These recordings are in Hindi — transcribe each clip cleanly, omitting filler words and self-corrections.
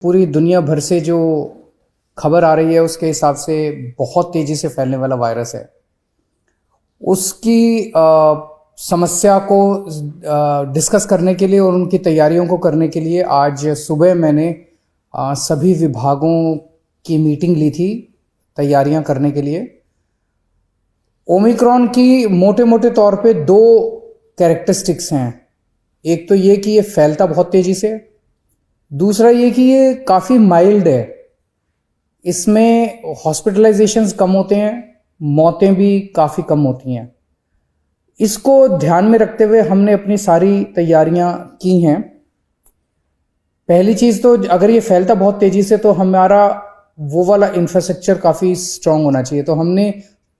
पूरी दुनिया भर से जो खबर आ रही है उसके हिसाब से बहुत तेजी से फैलने वाला वायरस है। उसकी समस्या को डिस्कस करने के लिए और उनकी तैयारियों को करने के लिए आज सुबह मैंने सभी विभागों की मीटिंग ली थी तैयारियां करने के लिए। ओमिक्रॉन की मोटे मोटे तौर पे दो कैरेक्टरिस्टिक्स हैं। एक तो ये कि ये फैलता बहुत तेजी से, दूसरा ये कि ये काफ़ी माइल्ड है। इसमें हॉस्पिटलाइजेशंस कम होते हैं, मौतें भी काफ़ी कम होती हैं। इसको ध्यान में रखते हुए हमने अपनी सारी तैयारियां की हैं। पहली चीज़ तो अगर ये फैलता बहुत तेज़ी से तो हमारा वो वाला इंफ्रास्ट्रक्चर काफ़ी स्ट्रांग होना चाहिए। तो हमने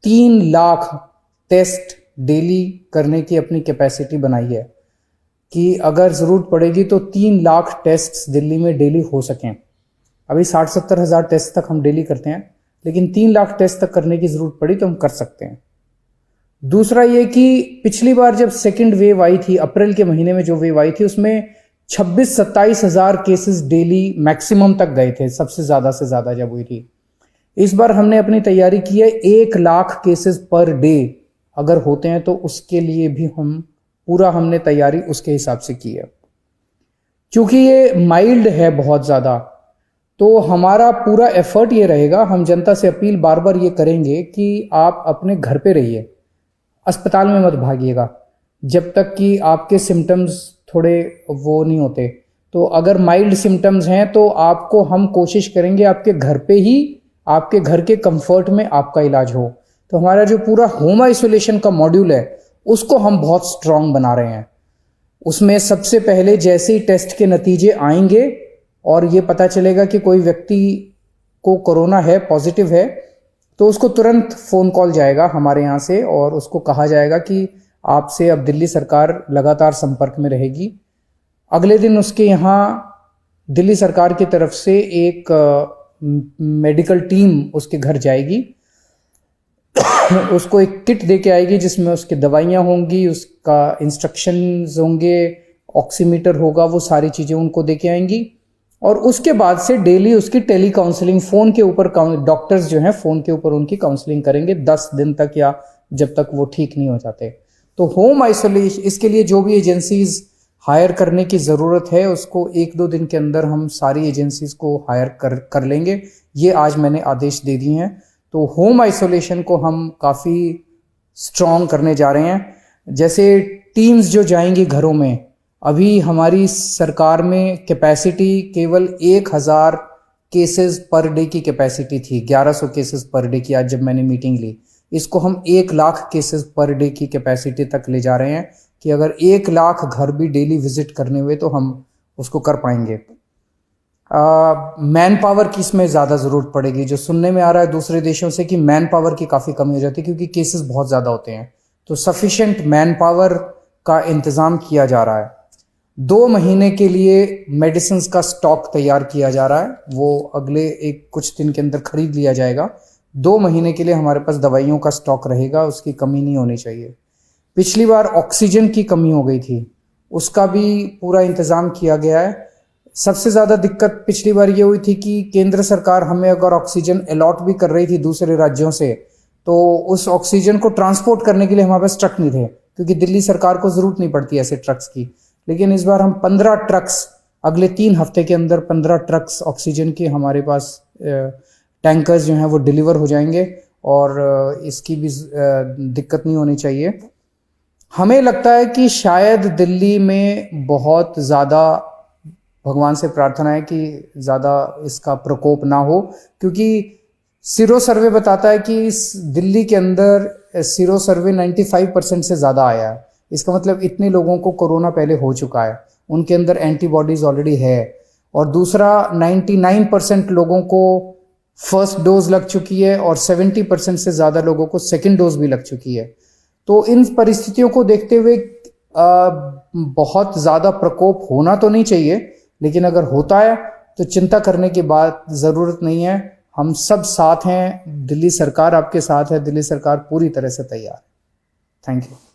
3 लाख टेस्ट डेली करने की अपनी कैपेसिटी बनाई है कि अगर ज़रूरत पड़ेगी तो 3 लाख टेस्ट्स दिल्ली में डेली हो सकें। अभी 60-70 हज़ार टेस्ट तक हम डेली करते हैं, लेकिन 3 लाख टेस्ट तक करने की ज़रूरत पड़ी तो हम कर सकते हैं। दूसरा ये कि पिछली बार जब सेकेंड वेव आई थी, अप्रैल के महीने में जो वेव आई थी, उसमें 26-27 हज़ार केसेस डेली मैक्सिमम तक गए थे, सबसे ज़्यादा से ज़्यादा जब हुई थी। इस बार हमने अपनी तैयारी की है 1 लाख केसेस पर डे अगर होते हैं तो उसके लिए भी हमने तैयारी उसके हिसाब से की है। क्योंकि ये माइल्ड है बहुत ज़्यादा, तो हमारा पूरा एफर्ट ये रहेगा, हम जनता से अपील बार बार ये करेंगे कि आप अपने घर पे रहिए, अस्पताल में मत भागिएगा जब तक कि आपके सिम्टम्स थोड़े वो नहीं होते। तो अगर माइल्ड सिम्टम्स हैं तो आपको हम कोशिश करेंगे आपके घर पे ही, आपके घर के कंफर्ट में आपका इलाज हो। तो हमारा जो पूरा होम आइसोलेशन का मॉड्यूल है उसको हम बहुत स्ट्रांग बना रहे हैं। उसमें सबसे पहले जैसे ही टेस्ट के नतीजे आएंगे और ये पता चलेगा कि कोई व्यक्ति को कोरोना है, पॉजिटिव है, तो उसको तुरंत फ़ोन कॉल जाएगा हमारे यहाँ से और उसको कहा जाएगा कि आपसे अब दिल्ली सरकार लगातार संपर्क में रहेगी। अगले दिन उसके यहाँ दिल्ली सरकार की तरफ से एक मेडिकल टीम उसके घर जाएगी, उसको एक किट दे के आएगी जिसमें उसकी दवाइयाँ होंगी, उसका इंस्ट्रक्शंस होंगे, ऑक्सीमीटर होगा, वो सारी चीज़ें उनको दे के आएंगी। और उसके बाद से डेली उसकी टेली काउंसलिंग, फ़ोन के ऊपर डॉक्टर्स जो हैं फ़ोन के ऊपर उनकी काउंसलिंग करेंगे 10 दिन तक या जब तक वो ठीक नहीं हो जाते। तो होम आइसोलेशन, इसके लिए जो भी एजेंसीज हायर करने की ज़रूरत है उसको 1-2 दिन के अंदर हम सारी एजेंसीज को हायर कर लेंगे। ये आज मैंने आदेश दे दिए हैं। तो होम आइसोलेशन को हम काफ़ी स्ट्रॉन्ग करने जा रहे हैं। जैसे टीम्स जो जाएंगी घरों में, अभी हमारी सरकार में कैपेसिटी केवल 1000 केसेस पर डे की कैपेसिटी थी, 1100 केसेस पर डे की। आज जब मैंने मीटिंग ली, इसको हम 1 लाख केसेस पर डे की कैपेसिटी तक ले जा रहे हैं कि अगर 1 लाख घर भी डेली विजिट करने हुए तो हम उसको कर पाएंगे। मैन पावर की इसमें ज़्यादा ज़रूरत पड़ेगी। जो सुनने में आ रहा है दूसरे देशों से कि मैन पावर की काफ़ी कमी हो जाती है क्योंकि केसेस बहुत ज़्यादा होते हैं, तो सफिशिएंट मैन पावर का इंतज़ाम किया जा रहा है। 2 महीने के लिए मेडिसिन का स्टॉक तैयार किया जा रहा है, वो अगले कुछ दिन के अंदर खरीद लिया जाएगा। 2 महीने के लिए हमारे पास दवाइयों का स्टॉक रहेगा, उसकी कमी नहीं होनी चाहिए। पिछली बार ऑक्सीजन की कमी हो गई थी, उसका भी पूरा इंतज़ाम किया गया है। सबसे ज़्यादा दिक्कत पिछली बार ये हुई थी कि केंद्र सरकार हमें अगर ऑक्सीजन अलॉट भी कर रही थी दूसरे राज्यों से, तो उस ऑक्सीजन को ट्रांसपोर्ट करने के लिए हमारे पास ट्रक नहीं थे, क्योंकि दिल्ली सरकार को ज़रूरत नहीं पड़ती ऐसे ट्रक्स की। लेकिन इस बार हम 15 ट्रक्स, अगले 3 हफ्ते के अंदर 15 ट्रक्स ऑक्सीजन के हमारे पास टैंकर्स जो हैं वो डिलीवर हो जाएंगे और इसकी भी दिक्कत नहीं होनी चाहिए। हमें लगता है कि शायद दिल्ली में बहुत ज़्यादा, भगवान से प्रार्थना है कि ज़्यादा इसका प्रकोप ना हो, क्योंकि सीरो सर्वे बताता है कि इस दिल्ली के अंदर सीरो सर्वे 95% से ज़्यादा आया है। इसका मतलब इतने लोगों को कोरोना पहले हो चुका है, उनके अंदर एंटीबॉडीज़ ऑलरेडी है। और दूसरा 99% लोगों को फर्स्ट डोज लग चुकी है और 70% से ज़्यादा लोगों को सेकेंड डोज भी लग चुकी है। तो इन परिस्थितियों को देखते हुए बहुत ज़्यादा प्रकोप होना तो नहीं चाहिए, लेकिन अगर होता है तो चिंता करने की बात ज़रूरत नहीं है। हम सब साथ हैं, दिल्ली सरकार आपके साथ है, दिल्ली सरकार पूरी तरह से तैयार है। Thank you.